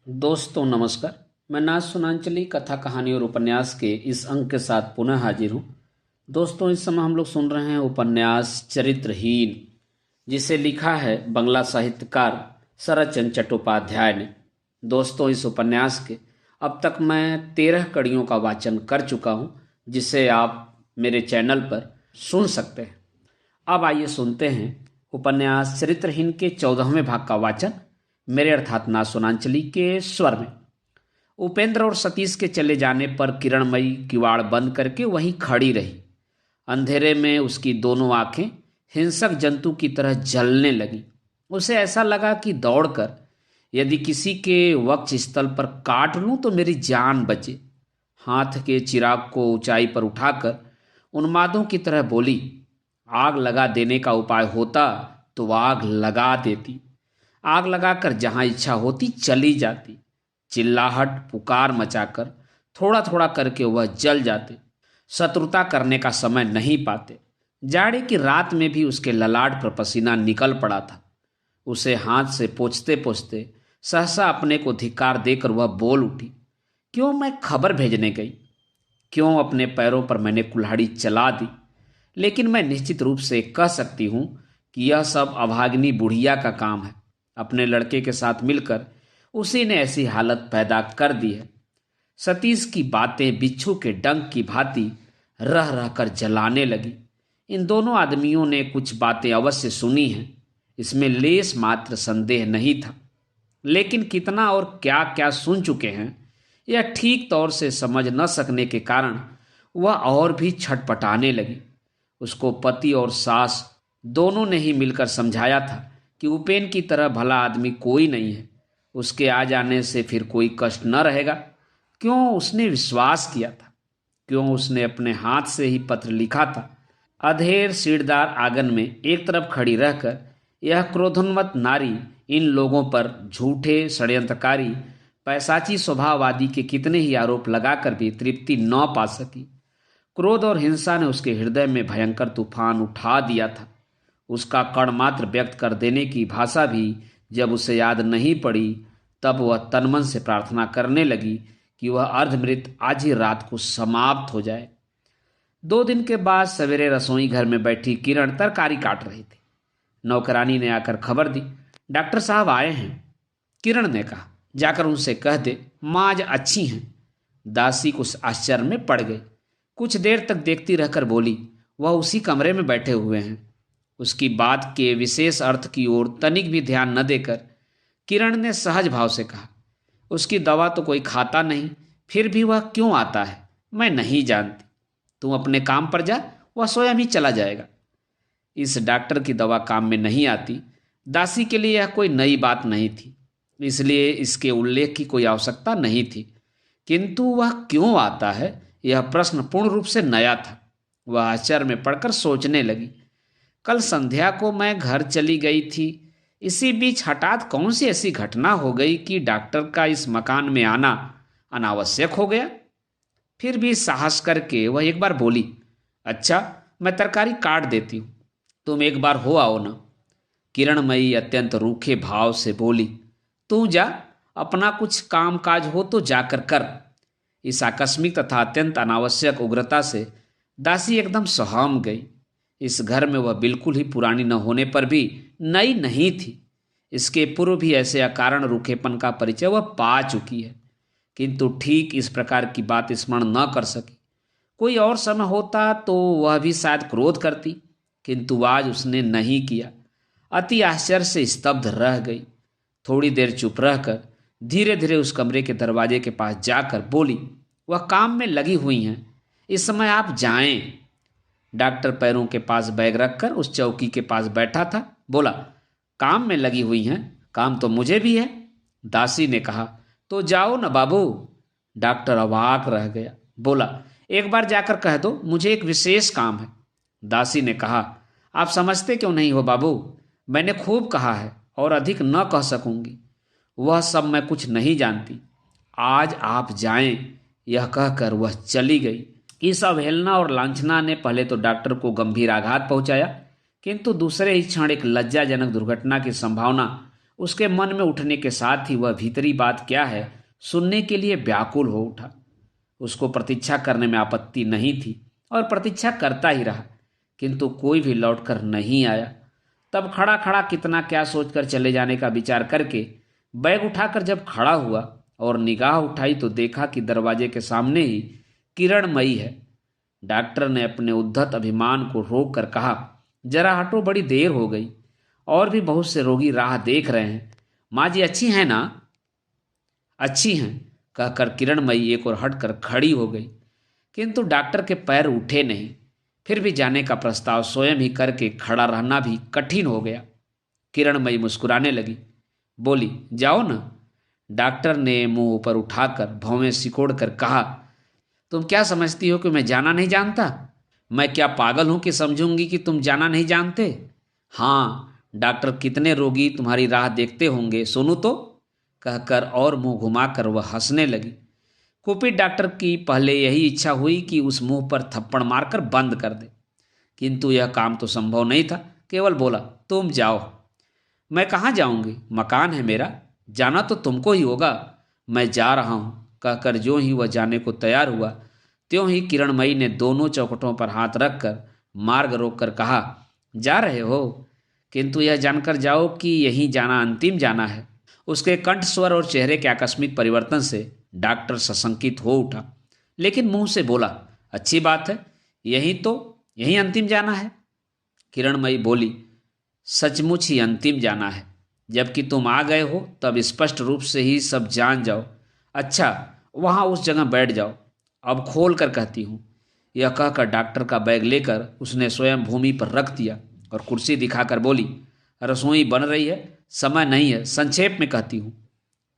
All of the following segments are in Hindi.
दोस्तों नमस्कार। मैं नाज सुनांचली कथा कहानी और उपन्यास के इस अंक के साथ पुनः हाजिर हूँ। दोस्तों इस समय हम लोग सुन रहे हैं उपन्यास चरित्रहीन, जिसे लिखा है बंगला साहित्यकार शरतचंद्र चट्टोपाध्याय ने। दोस्तों इस उपन्यास के अब तक मैं 13 कड़ियों का वाचन कर चुका हूँ, जिसे आप मेरे चैनल पर सुन सकते हैं। अब आइए सुनते हैं उपन्यास चरित्रहीन के 14वें भाग का वाचन मेरे अर्थात नाज सुनांचली के स्वर में। उपेंद्र और सतीश के चले जाने पर किरणमयी किवाड़ बंद करके वहीं खड़ी रही। अंधेरे में उसकी दोनों आंखें हिंसक जंतु की तरह जलने लगी। उसे ऐसा लगा कि दौड़कर यदि किसी के वक्ष स्थल पर काट लूं तो मेरी जान बचे। हाथ के चिराग को ऊंचाई पर उठाकर उन्मादों की तरह बोली, आग लगा देने का उपाय होता तो आग लगा देती। आग लगाकर जहां इच्छा होती चली जाती। चिल्लाहट पुकार मचाकर थोड़ा थोड़ा करके वह जल जाते। शत्रुता करने का समय नहीं पाते। जाड़े की रात में भी उसके ललाट पर पसीना निकल पड़ा था। उसे हाथ से पोंछते पोंछते सहसा अपने को धिक्कार देकर वह बोल उठी, क्यों मैं खबर भेजने गई? क्यों अपने पैरों पर मैंने कुल्हाड़ी चला दी? लेकिन मैं निश्चित रूप से कह सकती हूं कि यह सब अभागिनी बुढ़िया का काम है। अपने लड़के के साथ मिलकर उसी ने ऐसी हालत पैदा कर दी है। सतीश की बातें बिच्छू के डंक की भांति रह रह कर जलाने लगी। इन दोनों आदमियों ने कुछ बातें अवश्य सुनी हैं, इसमें लेस मात्र संदेह नहीं था। लेकिन कितना और क्या क्या सुन चुके हैं, यह ठीक तौर से समझ न सकने के कारण वह और भी छटपटाने लगी। उसको पति और सास दोनों ने ही मिलकर समझाया था कि उपेन की तरह भला आदमी कोई नहीं है। उसके आ जाने से फिर कोई कष्ट न रहेगा। क्यों उसने विश्वास किया था? क्यों उसने अपने हाथ से ही पत्र लिखा था? अधेर सीढ़दार आंगन में एक तरफ खड़ी रहकर यह क्रोधोन्मत्त नारी इन लोगों पर झूठे षड्यंत्रकारी पैशाची स्वभाववादी के कितने ही आरोप लगाकर भी तृप्ति न पा सकी। क्रोध और हिंसा ने उसके हृदय में भयंकर तूफान उठा दिया था। उसका कण मात्र व्यक्त कर देने की भाषा भी जब उसे याद नहीं पड़ी, तब वह तनमन से प्रार्थना करने लगी कि वह अर्धमृत आज ही रात को समाप्त हो जाए। 2 दिन के बाद सवेरे रसोई घर में बैठी किरण तरकारी काट रही थी। नौकरानी ने आकर खबर दी, डॉक्टर साहब आए हैं। किरण ने कहा, जाकर उनसे कह दे माँ आज अच्छी हैं। दासी कुछ आश्चर्य में पड़ गई। कुछ देर तक देखती रहकर बोली, वह उसी कमरे में बैठे हुए हैं। उसकी बात के विशेष अर्थ की ओर तनिक भी ध्यान न देकर किरण ने सहज भाव से कहा, उसकी दवा तो कोई खाता नहीं, फिर भी वह क्यों आता है मैं नहीं जानती। तुम अपने काम पर जा, वह स्वयं ही चला जाएगा। इस डॉक्टर की दवा काम में नहीं आती। दासी के लिए यह कोई नई बात नहीं थी, इसलिए इसके उल्लेख की कोई आवश्यकता नहीं थी। किंतु वह क्यों आता है, यह प्रश्न पूर्ण रूप से नया था। वह आश्चर्य में पड़कर सोचने लगी, कल संध्या को मैं घर चली गई थी। इसी बीच हठात कौन सी ऐसी घटना हो गई कि डॉक्टर का इस मकान में आना अनावश्यक हो गया। फिर भी साहस करके वह एक बार बोली, अच्छा मैं तरकारी काट देती हूँ, तुम एक बार हो आओ ना। किरणमयी अत्यंत रूखे भाव से बोली, तू जा, अपना कुछ काम काज हो तो जाकर कर। इस आकस्मिक तथा अत्यंत अनावश्यक उग्रता से दासी एकदम सहम गई। इस घर में वह बिल्कुल ही पुरानी न होने पर भी नई नहीं थी। इसके पूर्व भी ऐसे अकारण रूखेपन का परिचय वह पा चुकी है, किंतु ठीक इस प्रकार की बात स्मरण न कर सकी। कोई और समय होता तो वह भी शायद क्रोध करती, किंतु आज उसने नहीं किया। अति आश्चर्य से स्तब्ध रह गई। थोड़ी देर चुप रहकर धीरे धीरे उस कमरे के दरवाजे के पास जाकर बोली, वह काम में लगी हुई हैं, इस समय आप जाएं। डॉक्टर पैरों के पास बैग रखकर उस चौकी के पास बैठा था। बोला, काम में लगी हुई हैं, काम तो मुझे भी है। दासी ने कहा, तो जाओ न बाबू। डॉक्टर अवाक रह गया। बोला, एक बार जाकर कह दो, मुझे एक विशेष काम है। दासी ने कहा, आप समझते क्यों नहीं हो बाबू, मैंने खूब कहा है और अधिक न कह सकूंगी। वह सब मैं कुछ नहीं जानती, आज आप जाएं। यह कहकर वह चली गई। इस अवहेलना और लांछना ने पहले तो डॉक्टर को गंभीर आघात पहुंचाया, किंतु दूसरे ही क्षण एक लज्जाजनक दुर्घटना की संभावना उसके मन में उठने के साथ ही वह भीतरी बात क्या है सुनने के लिए व्याकुल हो उठा। उसको प्रतीक्षा करने में आपत्ति नहीं थी और प्रतीक्षा करता ही रहा, किंतु कोई भी लौटकर नहीं आया। तब खड़ा खड़ा कितना क्या सोचकर चले जाने का विचार करके बैग उठाकर जब खड़ा हुआ और निगाह उठाई तो देखा कि दरवाजे के सामने ही किरणमयी है। डॉक्टर ने अपने उद्धत अभिमान को रोक कर कहा, जरा हटो, बड़ी देर हो गई, और भी बहुत से रोगी राह देख रहे हैं। माँ जी अच्छी हैं ना? अच्छी हैं, कहकर किरणमयी एक और हटकर खड़ी हो गई, किंतु डॉक्टर के पैर उठे नहीं। फिर भी जाने का प्रस्ताव स्वयं ही करके खड़ा रहना भी कठिन हो गया। किरणमयी मुस्कुराने लगी, बोली, जाओ ना। डॉक्टर ने मुंह ऊपर उठाकर भौवें सिकोड़ कर कहा, तुम क्या समझती हो कि मैं जाना नहीं जानता? मैं क्या पागल हूं कि समझूंगी कि तुम जाना नहीं जानते? हाँ, डॉक्टर कितने रोगी तुम्हारी राह देखते होंगे, सुनो तो, कहकर और मुंह घुमाकर वह हंसने लगी। कुपित डॉक्टर की पहले यही इच्छा हुई कि उस मुंह पर थप्पड़ मारकर बंद कर दे, किंतु यह काम तो संभव नहीं था। केवल बोला, तुम जाओ। मैं कहाँ जाऊंगी, मकान है मेरा, जाना तो तुमको ही होगा। मैं जा रहा हूं, कहकर जो ही वह जाने को तैयार हुआ त्यों ही किरणमयी ने दोनों चौखटों पर हाथ रखकर मार्ग रोककर कहा, जा रहे हो, किंतु यह जानकर जाओ कि यहीं जाना अंतिम जाना है। उसके कंठ स्वर और चेहरे के आकस्मिक परिवर्तन से डॉक्टर सशंकित हो उठा, लेकिन मुंह से बोला, अच्छी बात है, यहीं अंतिम जाना है। किरणमयी बोली, सचमुच ही अंतिम जाना है, जबकि तुम आ गए हो तब स्पष्ट रूप से ही सब जान जाओ। अच्छा, वहां उस जगह बैठ जाओ, अब खोल कर कहती हूँ। यह कहकर डॉक्टर का बैग लेकर उसने स्वयं भूमि पर रख दिया और कुर्सी दिखाकर बोली, रसोई बन रही है, समय नहीं है, संक्षेप में कहती हूँ।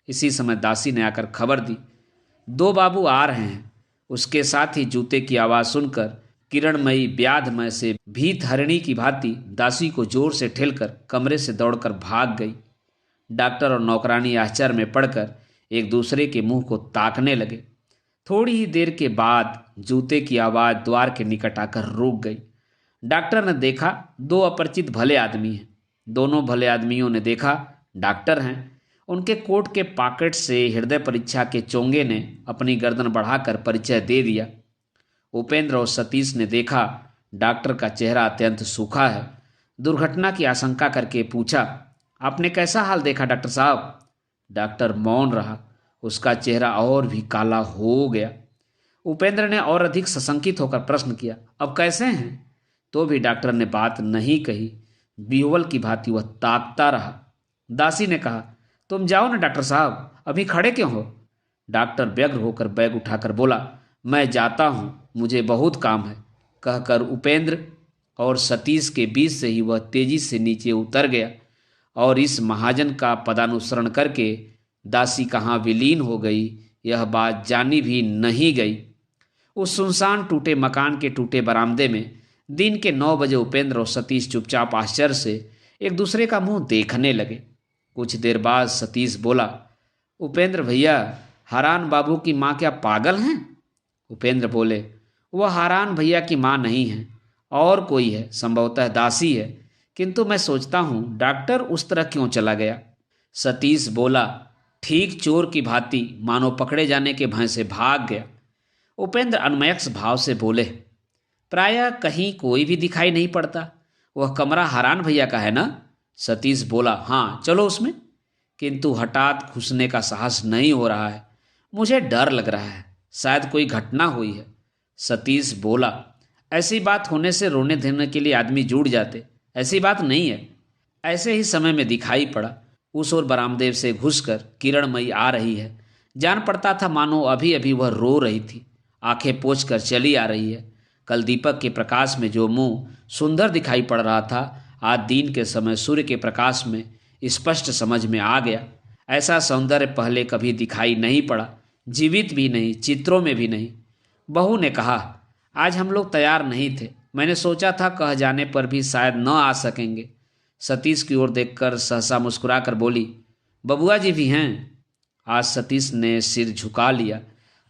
इसी समय दासी ने आकर खबर दी, दो बाबू आ रहे हैं। उसके साथ ही जूते की आवाज़ सुनकर किरणमयी व्याधमय से भीत हरिणी की भांति दासी को जोर से ठेलकर कमरे से दौड़कर भाग गई। डॉक्टर और नौकरानी आश्चर्य में पड़कर एक दूसरे के मुंह को ताकने लगे। थोड़ी ही देर के बाद जूते की आवाज़ द्वार के निकट आकर रुक गई। डॉक्टर ने देखा दो अपरिचित भले आदमी हैं। दोनों भले आदमियों ने देखा डॉक्टर हैं। उनके कोट के पॉकेट से हृदय परीक्षा के चोंगे ने अपनी गर्दन बढ़ाकर परिचय दे दिया। उपेंद्र और सतीश ने देखा डॉक्टर का चेहरा अत्यंत सूखा है। दुर्घटना की आशंका करके पूछा, आपने कैसा हाल देखा डॉक्टर साहब? डॉक्टर मौन रहा, उसका चेहरा और भी काला हो गया। उपेंद्र ने और अधिक सशंकित होकर प्रश्न किया, अब कैसे हैं? तो भी डॉक्टर ने बात नहीं कही। बिहुवल की भांति वह ताकता रहा। दासी ने कहा, तुम जाओ ना डॉक्टर साहब, अभी खड़े क्यों हो? डॉक्टर व्यग्र होकर बैग उठाकर बोला, मैं जाता हूँ, मुझे बहुत काम है, कहकर उपेंद्र और सतीश के बीच से ही वह तेजी से नीचे उतर गया और इस महाजन का पदानुसरण करके दासी कहाँ विलीन हो गई यह बात जानी भी नहीं गई। उस सुनसान टूटे मकान के टूटे बरामदे में दिन के 9 बजे उपेंद्र और सतीश चुपचाप आश्चर्य से एक दूसरे का मुंह देखने लगे। कुछ देर बाद सतीश बोला, उपेंद्र भैया, हारान बाबू की माँ क्या पागल हैं? उपेंद्र बोले, वह हारान भैया की माँ नहीं है, और कोई है, संभवतः दासी है, किंतु मैं सोचता हूँ डॉक्टर उस तरह क्यों चला गया। सतीश बोला, ठीक चोर की भांति, मानो पकड़े जाने के भय से भाग गया। उपेंद्र अन्मयक्ष भाव से बोले, प्रायः कहीं कोई भी दिखाई नहीं पड़ता, वह कमरा हारान भैया का है ना? सतीश बोला, हाँ, चलो उसमें, किंतु हठात घुसने का साहस नहीं हो रहा है, मुझे डर लग रहा है, शायद कोई घटना हुई है। सतीश बोला, ऐसी बात होने से रोने धोने के लिए आदमी जुट जाते, ऐसी बात नहीं है। ऐसे ही समय में दिखाई पड़ा, उस ओर बरामदेव से घुसकर किरणमयी आ रही है। जान पड़ता था मानो अभी अभी वह रो रही थी, आंखें पोंछकर चली आ रही है। कल दीपक के प्रकाश में जो मुंह सुंदर दिखाई पड़ रहा था, आज दिन के समय सूर्य के प्रकाश में स्पष्ट समझ में आ गया। ऐसा सौंदर्य पहले कभी दिखाई नहीं पड़ा, जीवित भी नहीं, चित्रों में भी नहीं। बहू ने कहा, आज हम लोग तैयार नहीं थे, मैंने सोचा था कह जाने पर भी शायद न आ सकेंगे। सतीश की ओर देखकर सहसा मुस्कुराकर बोली, बबुआ जी भी हैं? आज सतीश ने सिर झुका लिया।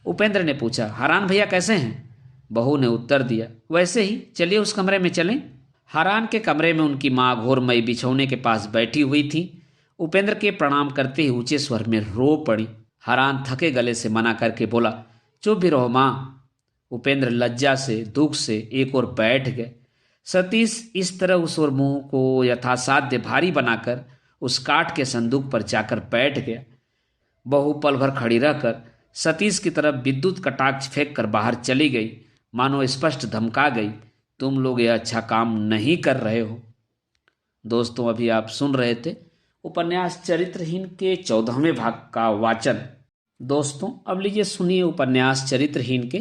उपेंद्र ने पूछा, हारान भैया कैसे हैं? बहू ने उत्तर दिया, वैसे ही, चलिए उस कमरे में चलें। हारान के कमरे में उनकी माँ घोरमयी बिछौने के पास बैठी हुई थी। उपेंद्र के प्रणाम करते ही ऊंचे स्वर में रो पड़ी। हरान थके गले से मना करके बोला, चुप भी रहो माँ। उपेंद्र लज्जा से दुख से एक और बैठ गए। सतीश इस तरह उस और मुंह को यथासाध्य भारी बनाकर उस काठ के संदूक पर जाकर बैठ गया। बहू पल भर खड़ी रहकर सतीश की तरफ विद्युत कटाक्ष फेंक कर बाहर चली गई, मानो स्पष्ट धमका गई, तुम लोग यह अच्छा काम नहीं कर रहे हो। दोस्तों, अभी आप सुन रहे थे उपन्यास चरित्रहीन के 14वें भाग का वाचन। दोस्तों, अब लीजिए सुनिए उपन्यास चरित्रहीन के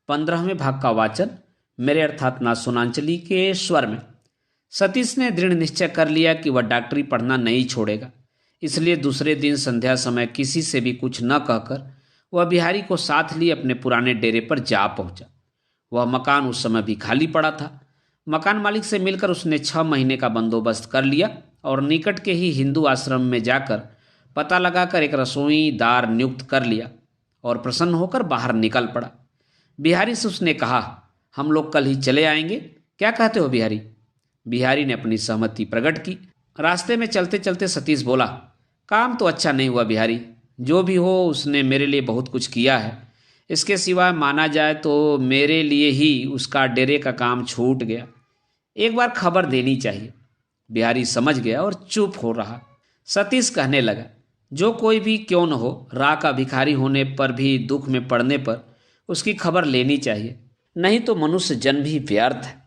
15वें भाग का वाचन मेरे अर्थात ना सुनांचली के स्वर में। सतीश ने दृढ़ निश्चय कर लिया कि वह डॉक्टरी पढ़ना नहीं छोड़ेगा। इसलिए दूसरे दिन संध्या समय किसी से भी कुछ न कहकर वह बिहारी को साथ लिए अपने पुराने डेरे पर जा पहुंचा। वह मकान उस समय भी खाली पड़ा था। मकान मालिक से मिलकर उसने 6 महीने का बंदोबस्त कर लिया और निकट के ही हिंदू आश्रम में जाकर पता लगाकर एक रसोईदार नियुक्त कर लिया और प्रसन्न होकर बाहर निकल पड़ा। बिहारी से उसने कहा, हम लोग कल ही चले आएंगे, क्या कहते हो बिहारी? बिहारी ने अपनी सहमति प्रकट की। रास्ते में चलते चलते सतीश बोला, काम तो अच्छा नहीं हुआ बिहारी, जो भी हो उसने मेरे लिए बहुत कुछ किया है। इसके सिवा माना जाए तो मेरे लिए ही उसका डेरे का काम छूट गया। एक बार खबर देनी चाहिए। बिहारी समझ गया और चुप हो रहा। सतीश कहने लगा, जो कोई भी क्यों न हो, राह का भिखारी होने पर भी दुख में पड़ने पर उसकी खबर लेनी चाहिए, नहीं तो मनुष्य जन्म भी व्यर्थ है।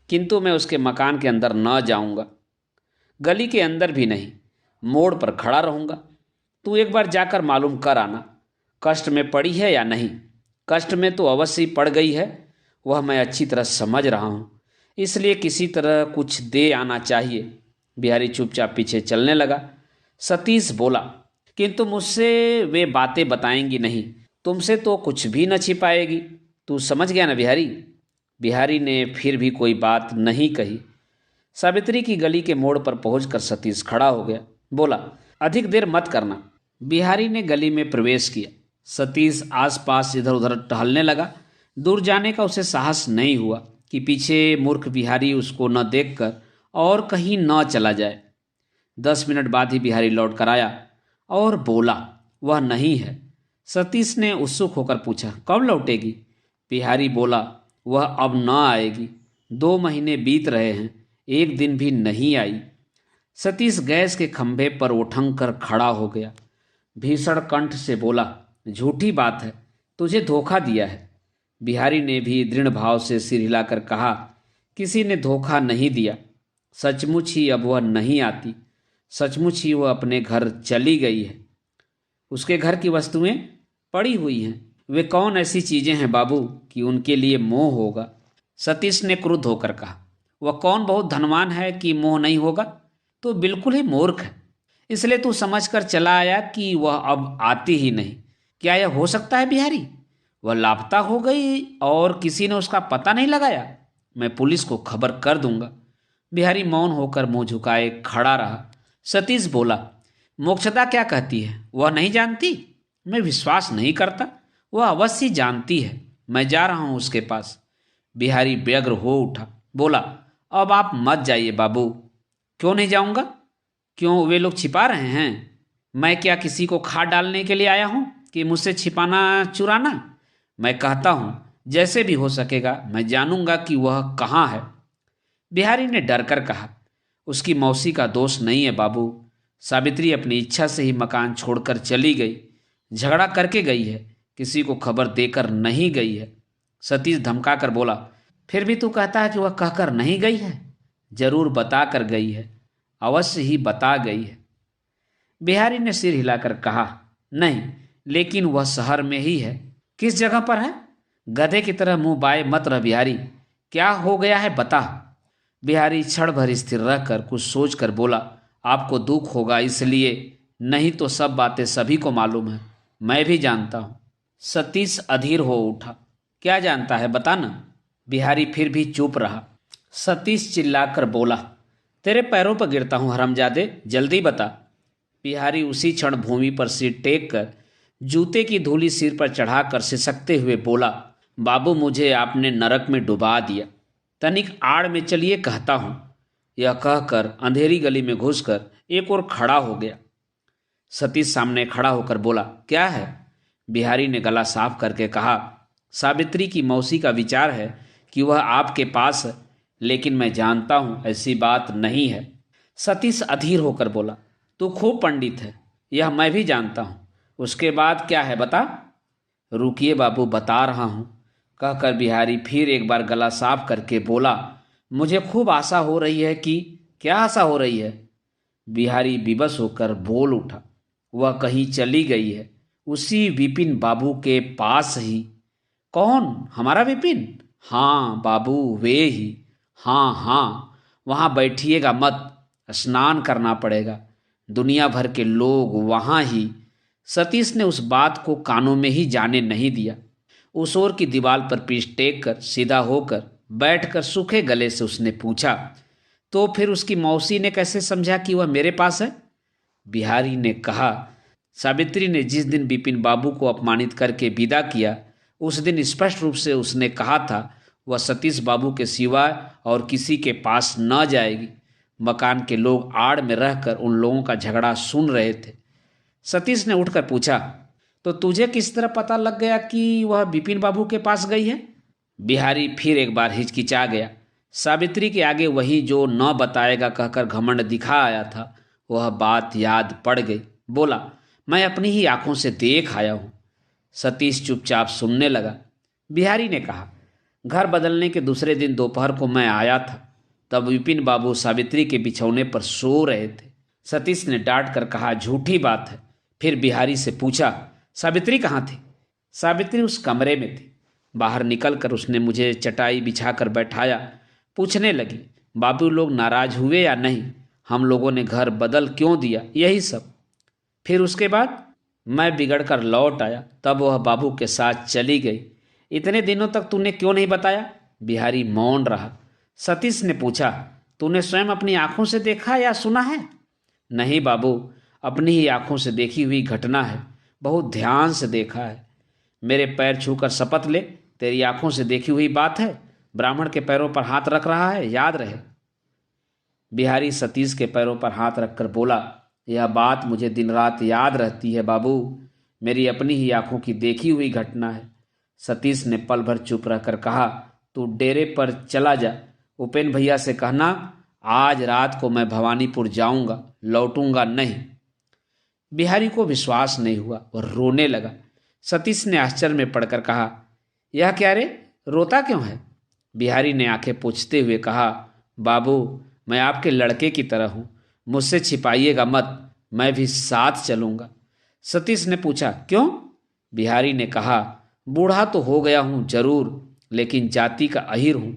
किंतु मैं उसके मकान के अंदर न जाऊंगा, गली के अंदर भी नहीं, मोड़ पर खड़ा रहूंगा। तू एक बार जाकर मालूम कर आना, कष्ट में पड़ी है या नहीं। कष्ट में तो अवश्य पड़ गई है, वह मैं अच्छी तरह समझ रहा हूँ, इसलिए किसी तरह कुछ दे आना चाहिए। बिहारी चुपचाप पीछे चलने लगा। सतीश बोला, किंतु मुझसे वे बातें बताएंगी नहीं, तुमसे तो कुछ भी न छिपाएगी, तू समझ गया ना बिहारी? बिहारी ने फिर भी कोई बात नहीं कही। सावित्री की गली के मोड़ पर पहुंचकर सतीश खड़ा हो गया। बोला, अधिक देर मत करना। बिहारी ने गली में प्रवेश किया। सतीश आसपास इधर उधर टहलने लगा। दूर जाने का उसे साहस नहीं हुआ कि पीछे मूर्ख बिहारी उसको न देखकर और कहीं न चला जाए। 10 मिनट बाद ही बिहारी लौट कर आया और बोला, वह नहीं है। सतीश ने उत्सुक होकर पूछा, कब लौटेगी? बिहारी बोला, वह अब न आएगी। 2 महीने बीत रहे हैं, एक दिन भी नहीं आई। सतीश गैस के खंभे पर उठंग कर खड़ा हो गया। भीषण कंठ से बोला, झूठी बात है, तुझे धोखा दिया है। बिहारी ने भी दृढ़ भाव से सिर हिलाकर कहा, किसी ने धोखा नहीं दिया, सचमुच ही अब वह नहीं आती, सचमुच ही वह अपने घर चली गई है। उसके घर की वस्तुएं पड़ी हुई हैं। वे कौन ऐसी चीजें हैं बाबू कि उनके लिए मोह होगा? सतीश ने क्रुद्ध होकर कहा, वह कौन बहुत धनवान है कि मोह नहीं होगा? तो बिल्कुल ही मूर्ख है, इसलिए तू समझकर चला आया कि वह अब आती ही नहीं। क्या यह हो सकता है बिहारी? वह लापता हो गई और किसी ने उसका पता नहीं लगाया? मैं पुलिस को खबर कर दूंगा। बिहारी मौन होकर मुंह झुकाए खड़ा रहा। सतीश बोला, मोक्षदा क्या कहती है? वह नहीं जानती? मैं विश्वास नहीं करता, वह अवश्य जानती है। मैं जा रहा हूं उसके पास। बिहारी व्यग्र हो उठा। बोला, अब आप मत जाइए बाबू। क्यों नहीं जाऊंगा? क्यों, वे लोग छिपा रहे हैं? मैं क्या किसी को खाद डालने के लिए आया हूं कि मुझसे छिपाना चुराना? मैं कहता हूं जैसे भी हो सकेगा मैं जानूंगा कि वह कहाँ है। बिहारी ने डर कर कहा, उसकी मौसी का दोष नहीं है बाबू। सावित्री अपनी इच्छा से ही मकान छोड़कर चली गई, झगड़ा करके गई है, किसी को खबर देकर नहीं गई है। सतीश धमका कर बोला, फिर भी तू कहता है कि वह कहकर नहीं गई है? जरूर बता कर गई है, अवश्य ही बता गई है। बिहारी ने सिर हिलाकर कहा, नहीं, लेकिन वह शहर में ही है। किस जगह पर है? गधे की तरह मुंह बाए मत रह बिहारी, क्या हो गया है बता। बिहारी क्षण भर स्थिर रहकर कुछ सोच कर बोला, आपको दुख होगा इसलिए, नहीं तो सब बातें सभी को मालूम है, मैं भी जानता हूं। सतीश अधीर हो उठा, क्या जानता है बताना। बिहारी फिर भी चुप रहा। सतीश चिल्लाकर बोला, तेरे पैरों पर गिरता हूं हरामजादे, जल्दी बता। बिहारी उसी क्षण भूमि पर सिर टेक कर जूते की धूली सिर पर चढ़ाकर सिसकते हुए बोला, बाबू मुझे आपने नरक में डुबा दिया, तनिक आड़ में चलिए कहता हूं। यह कहकर अंधेरी गली में घुसकर एक और खड़ा हो गया। सतीश सामने खड़ा होकर बोला, क्या है? बिहारी ने गला साफ करके कहा, सावित्री की मौसी का विचार है कि वह आपके पास है, लेकिन मैं जानता हूं ऐसी बात नहीं है। सतीश अधीर होकर बोला, तू खूब पंडित है, यह मैं भी जानता हूं। उसके बाद क्या है बता? रुकिए बाबू, बता रहा हूं, कहकर बिहारी फिर एक बार गला साफ करके बोला, मुझे खूब आशा हो रही है कि। क्या आशा हो रही है? बिहारी विवश होकर बोल उठा, वह कहीं चली गई है, उसी विपिन बाबू के पास ही। कौन? हमारा विपिन? हाँ बाबू, वे ही। हाँ हाँ, वहाँ बैठिएगा मत, स्नान करना पड़ेगा, दुनिया भर के लोग वहाँ ही। सतीश ने उस बात को कानों में ही जाने नहीं दिया। उस ओर की दीवार पर पीठ टेक कर सीधा होकर बैठकर सूखे गले से उसने पूछा, तो फिर उसकी मौसी ने कैसे समझा कि वह मेरे पास है? बिहारी ने कहा, सावित्री ने जिस दिन बिपिन बाबू को अपमानित करके विदा किया, उस दिन स्पष्ट रूप से उसने कहा था वह सतीश बाबू के सिवाय और किसी के पास न जाएगी। मकान के लोग आड़ में रहकर उन लोगों का झगड़ा सुन रहे थे। सतीश ने उठकर पूछा, तो तुझे किस तरह पता लग गया कि वह बिपिन बाबू के पास गई है? बिहारी फिर एक बार हिचकिचा गया। सावित्री के आगे वही जो न बताएगा कहकर घमंड दिखा आया था, वह बात याद पड़ गई। बोला, मैं अपनी ही आंखों से देख आया हूं। सतीश चुपचाप सुनने लगा। बिहारी ने कहा, घर बदलने के दूसरे दिन दोपहर को मैं आया था, तब विपिन बाबू सावित्री के बिछौने पर सो रहे थे। सतीश ने डांट कर कहा, झूठी बात है। फिर बिहारी से पूछा, सावित्री कहाँ थी? सावित्री उस कमरे में थी। बाहर निकलकर उसने मुझे चटाई बिछाकर बैठाया। पूछने लगी, बाबू लोग नाराज हुए या नहीं? हम लोगों ने घर बदल क्यों दिया? यही सब। फिर उसके बाद मैं बिगड़ कर लौट आया, तब वह बाबू के साथ चली गई। इतने दिनों तक तूने क्यों नहीं बताया? बिहारी मौन रहा। सतीश ने पूछा, तूने स्वयं अपनी आंखों से देखा या सुना है? नहीं बाबू, अपनी ही आंखों से देखी हुई घटना है, बहुत ध्यान से देखा है। मेरे पैर छूकर शपथ ले, तेरी आंखों से देखी हुई बात है। ब्राह्मण के पैरों पर हाथ रख रहा है, याद रहे। बिहारी सतीश के पैरों पर हाथ रखकर बोला, यह बात मुझे दिन रात याद रहती है बाबू, मेरी अपनी ही आंखों की देखी हुई घटना है। सतीश ने पल भर चुप रहकर कहा, तू डेरे पर चला जा, उपेन भैया से कहना आज रात को मैं भवानीपुर जाऊंगा, लौटूंगा नहीं। बिहारी को विश्वास नहीं हुआ, वह रोने लगा। सतीश ने आश्चर्य में पड़कर कहा, यह क्या रे, रोता क्यों है? बिहारी ने आंखें पोंछते हुए कहा, बाबू, मैं आपके लड़के की तरह हूं, मुझसे छिपाइएगा मत, मैं भी साथ चलूंगा। सतीश ने पूछा, क्यों? बिहारी ने कहा, बूढ़ा तो हो गया हूं जरूर, लेकिन जाति का अहीर हूं।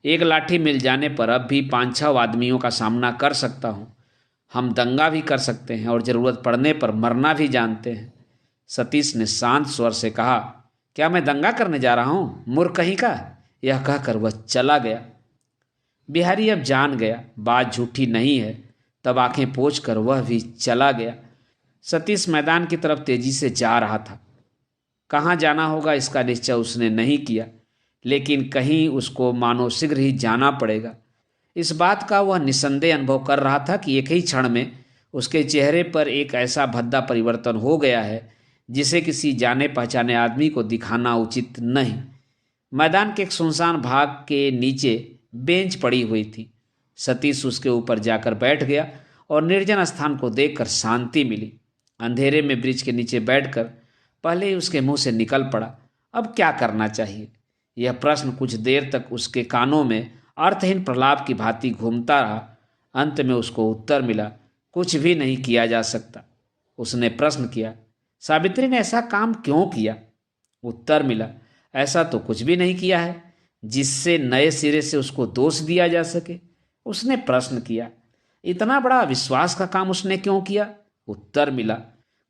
एक लाठी मिल जाने पर अब भी 5-6 आदमियों का सामना कर सकता हूं। हम दंगा भी कर सकते हैं और जरूरत पड़ने पर मरना भी जानते हैं। सतीश ने शांत स्वर से कहा, क्या मैं दंगा करने जा रहा हूं, मूर्ख कहीं का? यह कहकर वह चला गया। बिहारी अब जान गया बात झूठी नहीं है, तब आंखें पोंछकर वह भी चला गया। सतीश मैदान की तरफ तेजी से जा रहा था। कहाँ जाना होगा इसका निश्चय उसने नहीं किया, लेकिन कहीं उसको मानो शीघ्र ही जाना पड़ेगा। इस बात का वह निसंदेह अनुभव कर रहा था कि एक ही क्षण में उसके चेहरे पर एक ऐसा भद्दा परिवर्तन हो गया है जिसे किसी जाने पहचाने आदमी को दिखाना उचित नहीं। मैदान के एक सुनसान भाग के नीचे बेंच पड़ी हुई थी। सतीश उसके ऊपर जाकर बैठ गया और निर्जन स्थान को देखकर शांति मिली। अंधेरे में वृक्ष के नीचे बैठकर पहले ही उसके मुंह से निकल पड़ा, अब क्या करना चाहिए? यह प्रश्न कुछ देर तक उसके कानों में अर्थहीन प्रलाप की भांति घूमता रहा। अंत में उसको उत्तर मिला, कुछ भी नहीं किया जा सकता। उसने प्रश्न किया, सावित्री ने ऐसा काम क्यों किया? उत्तर मिला, ऐसा तो कुछ भी नहीं किया है जिससे नए सिरे से उसको दोष दिया जा सके। उसने प्रश्न किया, इतना बड़ा विश्वास का काम उसने क्यों किया? उत्तर मिला,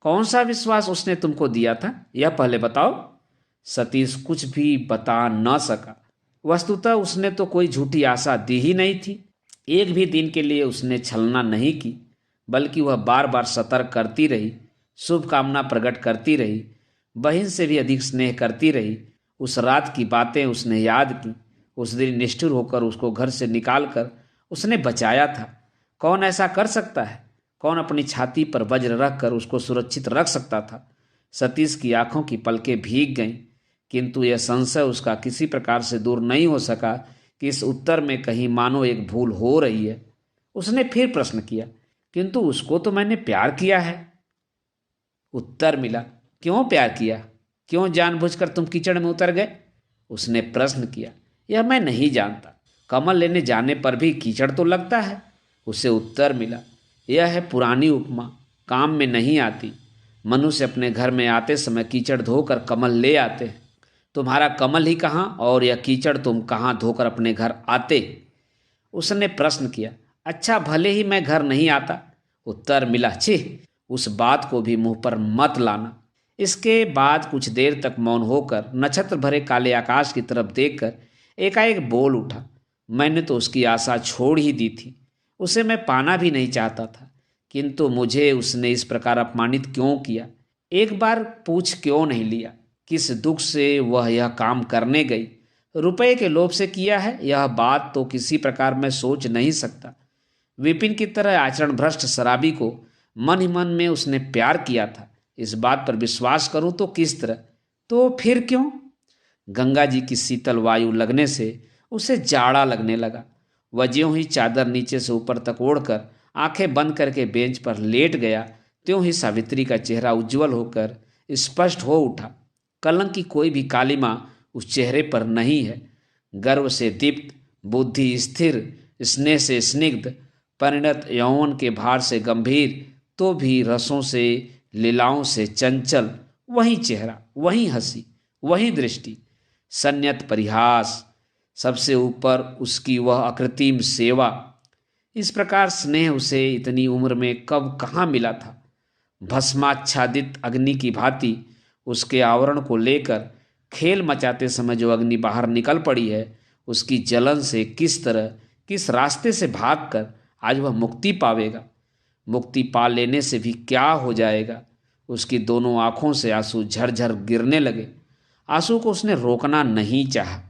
कौन सा विश्वास उसने तुमको दिया था, यह पहले बताओ। सतीश कुछ भी बता न सका। वस्तुतः उसने तो कोई झूठी आशा दी ही नहीं थी। एक भी दिन के लिए उसने छलना नहीं की, बल्कि वह बार बार सतर्क करती रही, शुभकामना प्रकट करती रही, बहन से भी अधिक स्नेह करती रही। उस रात की बातें उसने याद की। उस दिन निष्ठुर होकर उसको घर से निकालकर उसने बचाया था। कौन ऐसा कर सकता है? कौन अपनी छाती पर वज्र रखकर उसको सुरक्षित रख सकता था। सतीश की आंखों की पलकें भीग गईं, किंतु यह संशय उसका किसी प्रकार से दूर नहीं हो सका कि इस उत्तर में कहीं मानो एक भूल हो रही है। उसने फिर प्रश्न किया, किंतु उसको तो मैंने प्यार किया है। उत्तर मिला, क्यों प्यार किया? क्यों जानबूझकर तुम कीचड़ में उतर गए? उसने प्रश्न किया। यह मैं नहीं जानता, कमल लेने जाने पर भी कीचड़ तो लगता है। उसे उत्तर मिला, यह है पुरानी उपमा, काम में नहीं आती। मनुष्य अपने घर में आते समय कीचड़ धोकर कमल ले आते हैं। तुम्हारा कमल ही कहाँ और यह कीचड़ तुम कहाँ धोकर अपने घर आते? उसने प्रश्न किया। अच्छा, भले ही मैं घर नहीं आता। उत्तर मिला, छी, उस बात को भी मुंह पर मत लाना। इसके बाद कुछ देर तक मौन होकर नक्षत्र भरे काले आकाश की तरफ देखकर एकाएक बोल उठा। मैंने तो उसकी आशा छोड़ ही दी थी, उसे मैं पाना भी नहीं चाहता था, किंतु मुझे उसने इस प्रकार अपमानित क्यों किया? एक बार पूछ क्यों नहीं लिया? किस दुख से वह यह काम करने गई? रुपए के लोभ से किया है, यह बात तो किसी प्रकार मैं सोच नहीं सकता। विपिन की तरह आचरण भ्रष्ट शराबी को मन ही मन में उसने प्यार किया था। इस बात पर विश्वास करूं तो किस तरह? तो फिर क्यों? गंगा जी की शीतल वायु लगने से उसे जाड़ा लगने लगा। वह ज्यों ही चादर नीचे से ऊपर तक ओढ़कर आंखें बंद करके बेंच पर लेट गया, त्यों ही सावित्री का चेहरा उज्जवल होकर स्पष्ट हो उठा। कलंक की कोई भी कालिमा उस चेहरे पर नहीं है। गर्व से दीप्त, बुद्धि स्थिर, स्नेह से स्निग्ध, परिणत यौवन के भार से गंभीर, तो भी रसों से लीलाओं से चंचल, वही चेहरा, वही हंसी, वही दृष्टि, संयत परिहास, सबसे ऊपर उसकी वह अकृत्रिम सेवा। इस प्रकार स्नेह उसे इतनी उम्र में कब कहाँ मिला था? भस्माच्छादित अग्नि की भांति उसके आवरण को लेकर खेल मचाते समय जो अग्नि बाहर निकल पड़ी है, उसकी जलन से किस तरह, किस रास्ते से भागकर आज वह मुक्ति पावेगा? मुक्ति पा लेने से भी क्या हो जाएगा? उसकी दोनों आंखों से आंसू झरझर गिरने लगे। आंसू को उसने रोकना नहीं चाहा,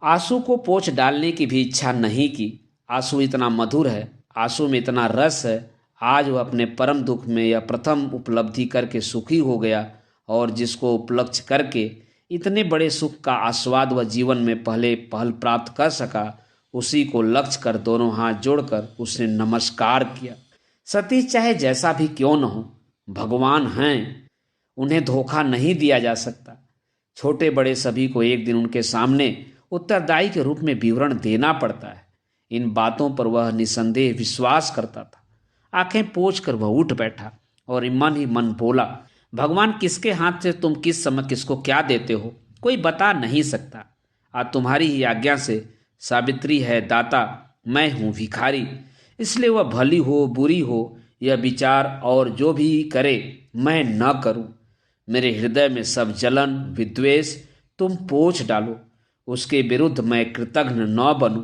आंसू को पोंछ डालने की भी इच्छा नहीं की। आंसू इतना मधुर है, आंसू में इतना रस है। आज वह अपने परम दुख में यह प्रथम उपलब्धि करके सुखी हो गया, और जिसको उपलक्ष्य करके इतने बड़े सुख का आस्वाद वह जीवन में पहले पहल प्राप्त कर सका, उसी को लक्ष्य कर दोनों हाथ जोड़कर उसने नमस्कार किया। सतीश चाहे जैसा भी क्यों न हो, भगवान हैं, उन्हें धोखा नहीं दिया जा सकता। छोटे बड़े सभी को एक दिन उनके सामने उत्तरदायी के रूप में विवरण देना पड़ता है। इन बातों पर वह निसंदेह विश्वास करता था। आंखें पोंछ कर वह उठ बैठा और मन ही मन बोला, भगवान, किसके हाथ से तुम किस समय किसको क्या देते हो, कोई बता नहीं सकता। आज तुम्हारी ही आज्ञा से सावित्री है दाता, मैं हूँ भिखारी। इसलिए वह भली हो बुरी हो यह विचार और जो भी करे मैं न करूं। मेरे हृदय में सब जलन विद्वेष तुम पोंछ डालो, उसके विरुद्ध मैं कृतघ्न न बनूं।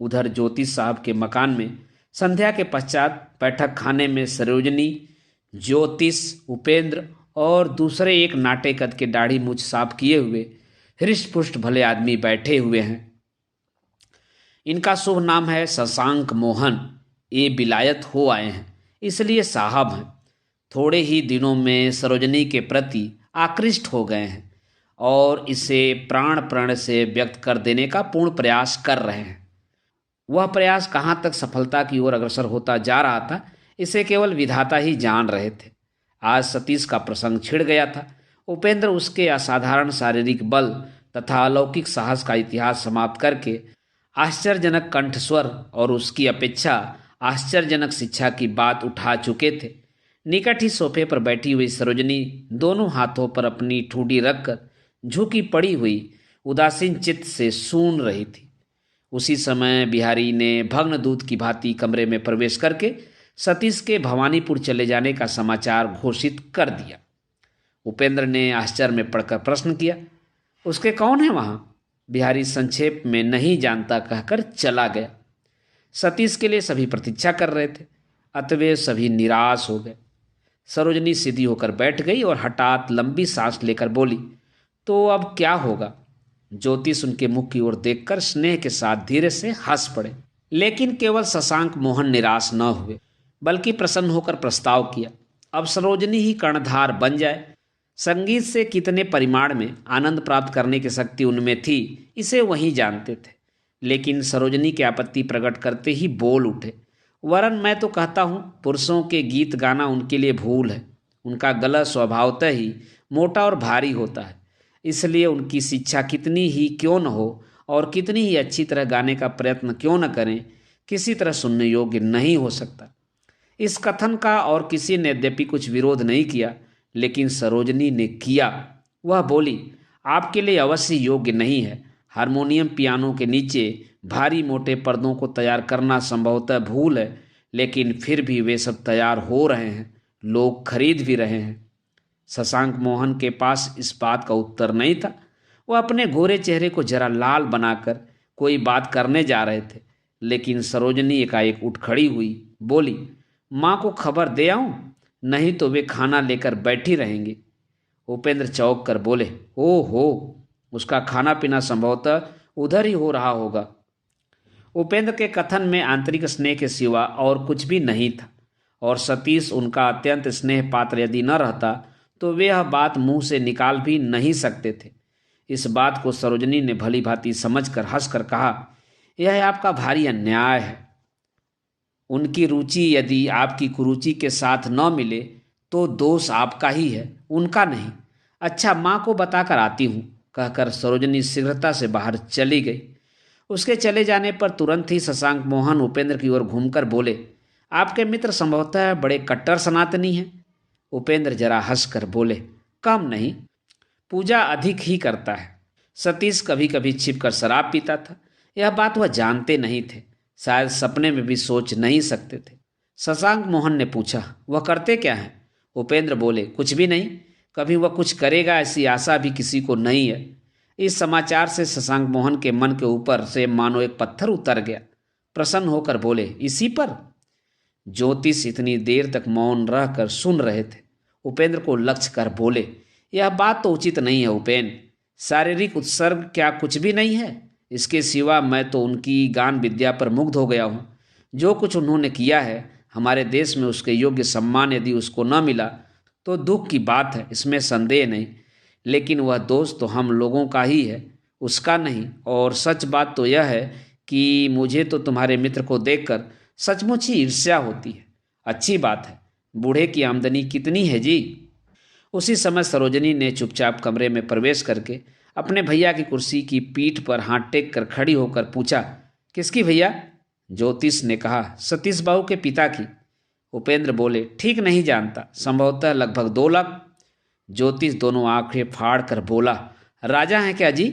उधर ज्योति साहब के मकान में संध्या के पश्चात बैठक खाने में सरोजनी, ज्योतिष, उपेंद्र और दूसरे एक नाटे कद के दाढ़ी मूछ साफ किए हुए हृष्ट पुष्ट भले आदमी बैठे हुए हैं। इनका शुभ नाम है शशांक मोहन। ये विलायत हो आए हैं, इसलिए साहब हैं। थोड़े ही दिनों में सरोजनी के प्रति आकृष्ट हो गए हैं और इसे प्राण प्रण से व्यक्त कर देने का पूर्ण प्रयास कर रहे हैं। वह प्रयास कहाँ तक सफलता की ओर अग्रसर होता जा रहा था, इसे केवल विधाता ही जान रहे थे। आज सतीश का प्रसंग छिड़ गया था। उपेंद्र उसके असाधारण शारीरिक बल तथा अलौकिक साहस का इतिहास समाप्त करके आश्चर्यजनक कंठस्वर और उसकी अपेक्षा आश्चर्यजनक शिक्षा की बात उठा चुके थे। निकट ही सोफे पर बैठी हुई सरोजनी दोनों हाथों पर अपनी ठूडी रखकर झुकी पड़ी हुई उदासीन चित्त से सुन रही थी। उसी समय बिहारी ने भग्न दूत की भांति कमरे में प्रवेश करके सतीश के भवानीपुर चले जाने का समाचार घोषित कर दिया। उपेंद्र ने आश्चर्य में पड़कर प्रश्न किया, उसके कौन है वहाँ? बिहारी संक्षेप में नहीं जानता कहकर चला गया। सतीश के लिए सभी प्रतीक्षा कर रहे थे, अतः सभी निराश हो गए। सरोजनी सीधी होकर बैठ गई और हठात लंबी सांस लेकर बोली, तो अब क्या होगा? ज्योतिष उनके मुख की ओर देखकर स्नेह के साथ धीरे से हंस पड़े। लेकिन केवल शशांक मोहन निराश न हुए। बल्कि प्रसन्न होकर प्रस्ताव किया, अब सरोजनी ही कर्णधार बन जाए। संगीत से कितने परिमाण में आनंद प्राप्त करने की शक्ति उनमें थी, इसे वही जानते थे। लेकिन सरोजनी की आपत्ति प्रकट करते ही बोल उठे, वरन मैं तो कहता हूँ पुरुषों के गीत गाना उनके लिए भूल है। उनका गला स्वभावतः ही मोटा और भारी होता है, इसलिए उनकी शिक्षा कितनी ही क्यों न हो और कितनी ही अच्छी तरह गाने का प्रयत्न क्यों न करें, किसी तरह सुनने योग्य नहीं हो सकता। इस कथन का और किसी ने यद्यपि कुछ विरोध नहीं किया, लेकिन सरोजनी ने किया। वह बोली, आपके लिए अवश्य योग्य नहीं है। हारमोनियम पियानो के नीचे भारी मोटे पर्दों को तैयार करना संभवतः भूल है, लेकिन फिर भी वे सब तैयार हो रहे हैं, लोग खरीद भी रहे हैं। शशांक मोहन के पास इस बात का उत्तर नहीं था। वह अपने गोरे चेहरे को जरा लाल बनाकर कोई बात करने जा रहे थे, लेकिन सरोजनी एकाएक उठ खड़ी हुई, बोली, माँ को खबर दे आऊं? नहीं तो वे खाना लेकर बैठी रहेंगी। उपेंद्र चौंक कर बोले, ओहो, उसका खाना पीना संभवतः उधर ही हो रहा होगा। उपेंद्र के कथन में आंतरिक स्नेह के सिवा और कुछ भी नहीं था, और सतीश उनका अत्यंत स्नेह पात्र यदि न रहता तो वे यह बात मुंह से निकाल भी नहीं सकते थे। इस बात को सरोजनी ने भली भांति समझकर हंसकर कहा, यह आपका भारी अन्याय है। उनकी रुचि यदि आपकी कुरुचि के साथ न मिले तो दोष आपका ही है, उनका नहीं। अच्छा, माँ को बताकर आती हूँ, कहकर सरोजनी शीघ्रता से बाहर चली गई। उसके चले जाने पर तुरंत ही शशांक मोहन उपेंद्र की ओर घूमकर बोले, आपके मित्र संभवतः बड़े कट्टर सनातनी हैं। उपेंद्र जरा हंसकर बोले, कम नहीं, पूजा अधिक ही करता है। सतीश कभी कभी छिपकर शराब पीता था, यह बात वह जानते नहीं थे, शायद सपने में भी सोच नहीं सकते थे। शशांक मोहन ने पूछा, वह करते क्या हैं? उपेंद्र बोले, कुछ भी नहीं, कभी वह कुछ करेगा ऐसी आशा भी किसी को नहीं है। इस समाचार से शशांक मोहन के मन के ऊपर से मानो एक पत्थर उतर गया। प्रसन्न होकर बोले, इसी पर? ज्योतिष इतनी देर तक मौन रहकर सुन रहे थे। उपेंद्र को लक्ष्य कर बोले, यह बात तो उचित नहीं है उपेंद्र। शारीरिक उत्सर्ग क्या कुछ भी नहीं है? इसके सिवा मैं तो उनकी गान विद्या पर मुग्ध हो गया हूँ। जो कुछ उन्होंने किया है, हमारे देश में उसके योग्य सम्मान यदि उसको न मिला तो दुख की बात है, इसमें संदेह नहीं। लेकिन वह दोष तो हम लोगों का ही है, उसका नहीं। और सच बात तो यह है कि मुझे तो तुम्हारे मित्र को देखकर सचमुच ही ईर्ष्या होती है। अच्छी बात है, बूढ़े की आमदनी कितनी है जी? उसी समय सरोजनी ने चुपचाप कमरे में प्रवेश करके अपने भैया की कुर्सी की पीठ पर हाथ टेक कर खड़ी होकर पूछा, किसकी भैया? ज्योतिष ने कहा, सतीश बाबू के पिता की। उपेंद्र बोले, ठीक नहीं जानता, संभवतः लगभग 2 लाख। ज्योतिष दोनों आंखें फाड़ कर बोला, राजा हैं क्या जी?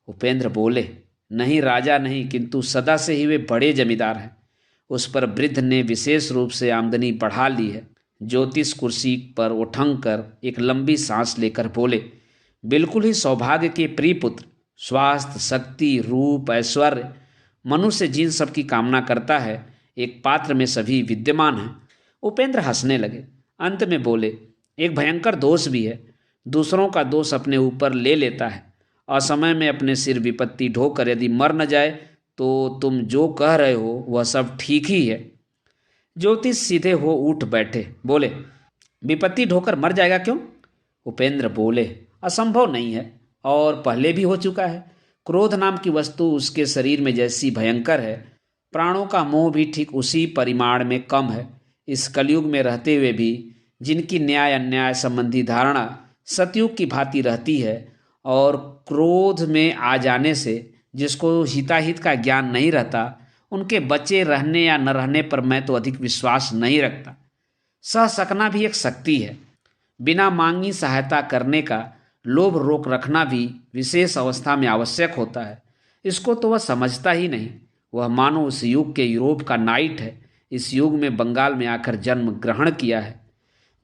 उपेंद्र बोले, नहीं राजा नहीं, किंतु सदा से ही वे बड़े जमींदार हैं। उस पर वृद्ध ने विशेष रूप से आमदनी बढ़ा ली है। ज्योतिष कुर्सी पर उठंग कर एक लंबी सांस लेकर बोले, बिल्कुल ही सौभाग्य के प्रिय पुत्र। स्वास्थ्य, शक्ति, रूप, ऐश्वर्य, मनुष्य जिन सब की कामना करता है, एक पात्र में सभी विद्यमान हैं। उपेंद्र हंसने लगे, अंत में बोले, एक भयंकर दोष भी है, दूसरों का दोष अपने ऊपर ले लेता है। असमय में अपने सिर विपत्ति ढोकर यदि मर न जाए तो तुम जो कह रहे हो वह सब ठीक ही है। ज्योतिष सीधे हो उठ बैठे, बोले, विपत्ति ढोकर मर जाएगा क्यों? उपेंद्र बोले, असंभव नहीं है, और पहले भी हो चुका है। क्रोध नाम की वस्तु उसके शरीर में जैसी भयंकर है, प्राणों का मोह भी ठीक उसी परिमाण में कम है। इस कलयुग में रहते हुए भी जिनकी न्याय अन्याय संबंधी धारणा सतयुग की भांति रहती है, और क्रोध में आ जाने से जिसको हिताहित का ज्ञान नहीं रहता, उनके बचे रहने या न रहने पर मैं तो अधिक विश्वास नहीं रखता। सह सकना भी एक शक्ति है। बिना मांगी सहायता करने का लोभ रोक रखना भी विशेष अवस्था में आवश्यक होता है। इसको तो वह समझता ही नहीं। वह मानो उस युग के यूरोप का नाइट है, इस युग में बंगाल में आकर जन्म ग्रहण किया है।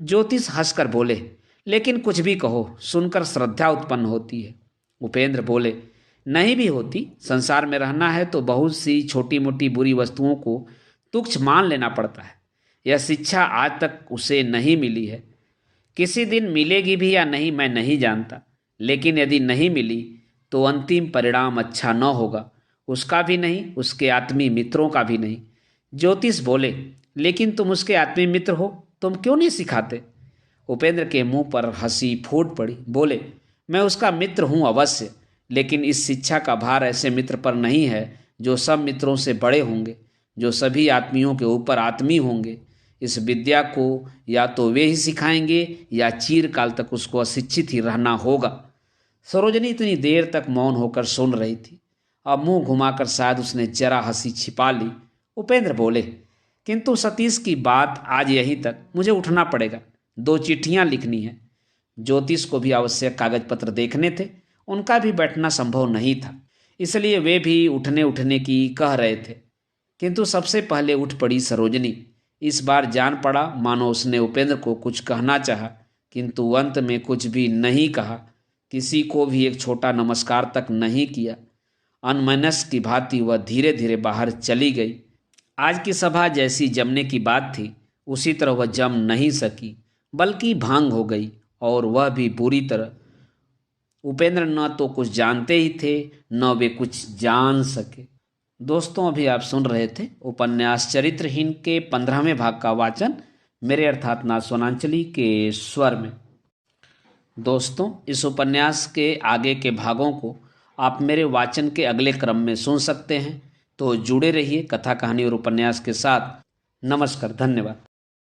ज्योतिष हंसकर बोले, लेकिन कुछ भी कहो, सुनकर श्रद्धा उत्पन्न होती है। उपेंद्र बोले, नहीं भी होती। संसार में रहना है तो बहुत सी छोटी मोटी बुरी वस्तुओं को तुच्छ मान लेना पड़ता है। यह शिक्षा आज तक उसे नहीं मिली है। किसी दिन मिलेगी भी या नहीं मैं नहीं जानता, लेकिन यदि नहीं मिली तो अंतिम परिणाम अच्छा न होगा, उसका भी नहीं, उसके आत्मीय मित्रों का भी नहीं। ज्योतिष बोले, लेकिन तुम उसके आत्मीय मित्र हो, तुम क्यों नहीं सिखाते? उपेंद्र के मुंह पर हंसी फूट पड़ी। बोले, मैं उसका मित्र हूं अवश्य, लेकिन इस शिक्षा का भार ऐसे मित्र पर नहीं है जो सब मित्रों से बड़े होंगे, जो सभी आत्मियों के ऊपर आत्मी होंगे। इस विद्या को या तो वे ही सिखाएंगे या चिरकाल तक उसको अशिक्षित ही रहना होगा। सरोजनी इतनी देर तक मौन होकर सुन रही थी। अब मुंह घुमाकर शायद उसने जरा हंसी छिपा ली। उपेंद्र बोले, किंतु सतीश की बात आज यहीं तक, मुझे उठना पड़ेगा, 2 चिट्ठियां लिखनी है। ज्योतिष को भी आवश्यक कागज पत्र देखने थे, उनका भी बैठना संभव नहीं था, इसलिए वे भी उठने उठने की कह रहे थे। किंतु सबसे पहले उठ पड़ी सरोजनी। इस बार जान पड़ा मानो उसने उपेंद्र को कुछ कहना चाहा, किंतु अंत में कुछ भी नहीं कहा, किसी को भी एक छोटा नमस्कार तक नहीं किया। अनमनस्क की भांति वह धीरे धीरे बाहर चली गई। आज की सभा जैसी जमने की बात थी, उसी तरह वह जम नहीं सकी, बल्कि भांग हो गई, और वह भी बुरी तरह। उपेंद्र न तो कुछ जानते ही थे, न वे कुछ जान सके। दोस्तों, अभी आप सुन रहे थे उपन्यास चरित्रहीन के 15वें भाग का वाचन मेरे अर्थात नाथ सोनांचली के स्वर में। दोस्तों, इस उपन्यास के आगे के भागों को आप मेरे वाचन के अगले क्रम में सुन सकते हैं, तो जुड़े रहिए कथा कहानी और उपन्यास के साथ। नमस्कार, धन्यवाद।